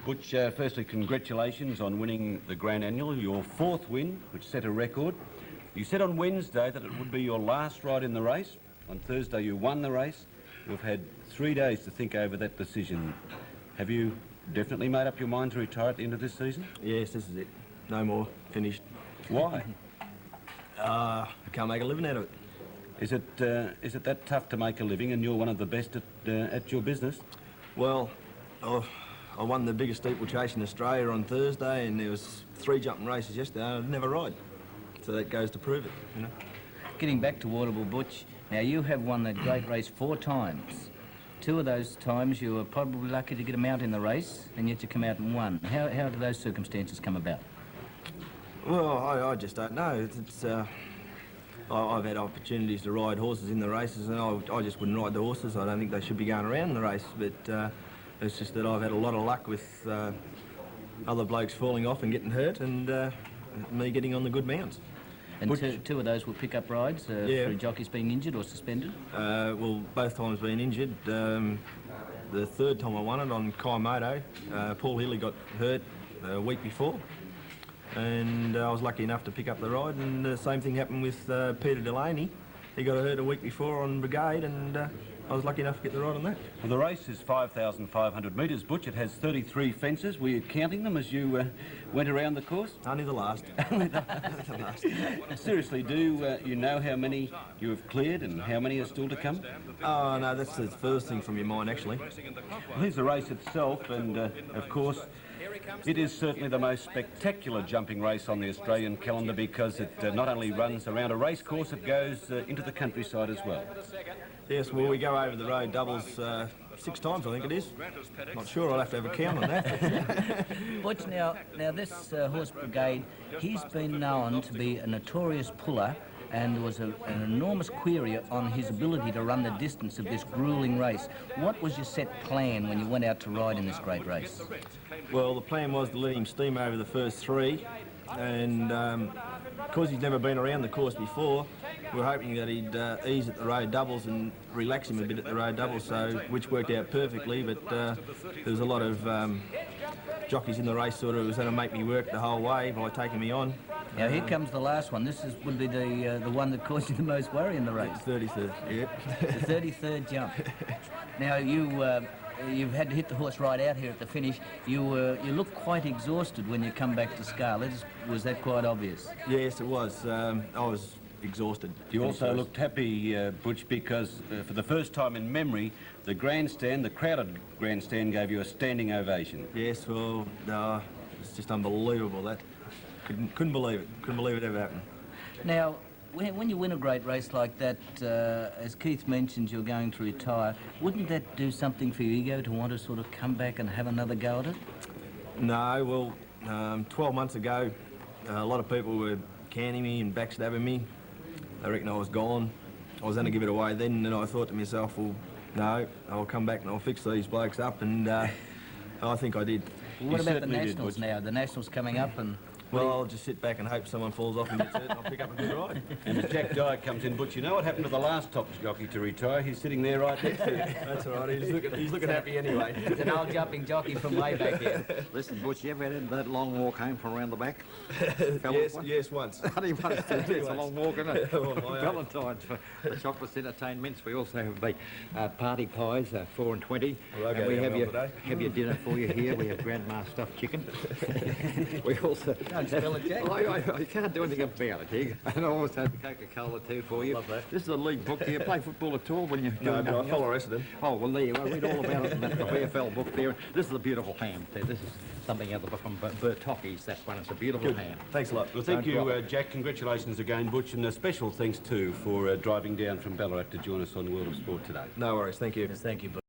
Butch, firstly, congratulations on winning the Grand Annual, your 4th win, which set a record. You said on Wednesday that it would be your last ride in the race. On Thursday, you won the race. You've had 3 days to think over that decision. Have you definitely made up your mind to retire at the end of this season? Yes, this is it. No more. Finished. Why? I can't make a living out of it. Is it that tough to make a living, and you're one of the best at your business? Well, I won the biggest steeplechase in Australia on Thursday, and there was 3 jumping races yesterday. I'd never ride, so that goes to prove it, you know. Getting back to Waterville, Butch, now you have won that great race 4 times. 2 of those times you were probably lucky to get a mount in the race, and yet you come out and won. How do those circumstances come about? Well, I just don't know. I've had opportunities to ride horses in the races, and I just wouldn't ride the horses. I don't think they should be going around in the race, but it's just that I've had a lot of luck with other blokes falling off and getting hurt, and me getting on the good mounts. And two of those were pick-up rides through jockeys being injured or suspended? Well, both times being injured. The 3rd time I won it on Kaimoto, Paul Healy got hurt a week before, and I was lucky enough to pick up the ride, and the same thing happened with Peter Delaney. He got hurt a week before on Brigade, and I was lucky enough to get the ride on that. Well, the race is 5,500 metres, Butch. It has 33 fences. Were you counting them as you went around the course? Only the last. Only the last. Seriously, do you know how many you have cleared and how many are still to come? Oh, no, that's the first thing from your mind, actually. Well, here's the race itself, and of course, it is certainly the most spectacular jumping race on the Australian calendar because it not only runs around a race course, it goes into the countryside as well. Yes, well, we go over the road doubles 6 times, I think it is. Not sure, I'll have to have a count on that. Butch, now this horse Brigade, he's been known to be a notorious puller, and there was an enormous query on his ability to run the distance of this gruelling race. What was your set plan when you went out to ride in this great race? Well, the plan was to let him steam over the first 3, and because he's never been around the course before, we were hoping that he'd ease at the road doubles and relax him a bit at the road doubles, which worked out perfectly, but there was a lot of jockeys in the race sort of was going to make me work the whole way by taking me on. Now here comes the last one. This would be the one that caused you the most worry in the race. 33rd, yeah. The 33rd jump. Now you've had to hit the horse right out here at the finish. You look quite exhausted when you come back to scale. Was that quite obvious? Yes, it was. I was exhausted. You also looked happy, Butch, because for the first time in memory, the crowded grandstand gave you a standing ovation. Yes, well, it's just unbelievable, that. Couldn't believe it. Couldn't believe it ever happened. Now, when you win a great race like that, as Keith mentioned, you're going to retire, wouldn't that do something for your ego to want to sort of come back and have another go at it? No, well, 12 months ago, a lot of people were canning me and backstabbing me. They reckon I was gone. I was going to give it away then, and I thought to myself, well, no, I'll come back and I'll fix these blokes up, and I think I did. Well, what about the Nationals now? The Nationals coming up, and... Well, I'll just sit back and hope someone falls off and gets hurt, and I'll pick up a good ride. And as Jack Dye comes in, Butch, you know what happened to the last top jockey to retire? He's sitting there right next to you. That's all right. He's looking happy anyway. He's an old jumping jockey from way back here. Listen, Butch, you ever had that long walk home from around the back? Yes, once. Only once. It's a long walk, isn't it? Valentine's for the chocolates, entertainments. We also have the party pies, 4 and 20. Well, and we have your dinner for you here. We have grandma stuffed chicken. We also... Don't spill it, Jack. I can't do anything about it, Hig. And I also have Coca-Cola too for you. Love that. This is a league book. Do you play football at all when you... No, but I follow Essendon. Oh, well, there you go. I read all about it in the VFL book there. This is a beautiful ham. This is something out of the book from Bertocchi's, that one. It's a beautiful ham. Thanks a lot. Well, thank you, Jack. Congratulations again, Butch, and a special thanks, too, for driving down from Ballarat to join us on World of Sport today. No worries. Thank you. Yes, thank you, Butch.